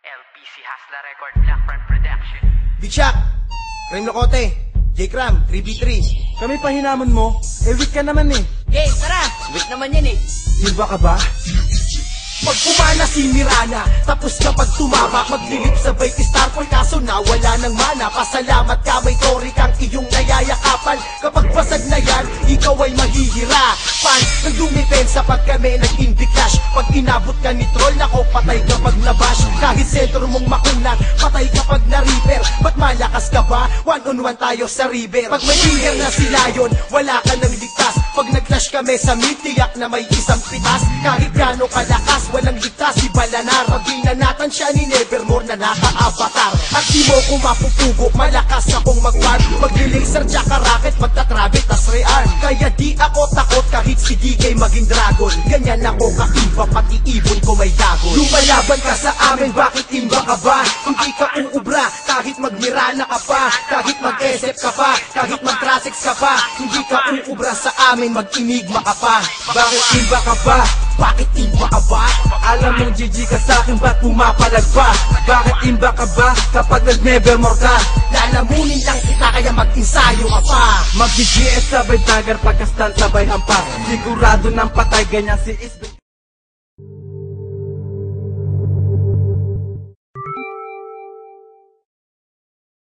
LPC Hasla Record, Blackfront Production. Big Shaq, Rem Locote, J-Cram, 3v3. Kami pa hinamon mo, weak ka naman eh. Okay, tara! Weak naman yan eh. Iba ka ba? Pag pumana si Mirana, tapos kapag tumama, maglilip sabay Starfall, kaso nawala ng mana. Pasalamat ka, may tori kang iyong nayayakapan. Kapag basag na yan, ikaw ay mahihirapan. Nang dumipensa pag kami nag-indie clash. Pag inabot ka ni troll, nako patay kapag nabash. Kahit sentro mong makunat, patay kapag na-reaper. Ba't malakas ka ba? One-on-one tayo sa river. Pag may finger na si Lion, wala ka nang ligtas. Pag nag-clash kami sa mid, tiyak na may isang pitas. Kahit gano'ng kalakas, walang ligtas si Balanar. Binanatan siya ni Nevermore na naka-avatar. At di mo ko mapupugo, malakas akong mag-farm. Magli-laser tsaka rocket, magta-travel tas rearm. Kaya di ako takot kahit si DK maging dragon. Ganyan ako kakimba, pati ibon ko may dagon. Lumalaban ka sa amin, bakit imba ka ba? Hindi ka uubra, kahit magmirana ka pa. Kahit mag-SF ka pa, kahit mag-Trasex ka pa. Hindi ka uubra sa amin, mag-inigma ka pa. Bakit imba ka ba? Bakit imba ka ba? Alam mong GG ka sa'kin, ba't pumapalag pa? Bakit imba ka ba kapag nag-nevermore ka? Lalamunin lang kita kaya mag-insayo ka pa. Mag-GGS sabay dagger, pagkastan sabay hampas. Sigurado ng patay, ganyan si Isbe.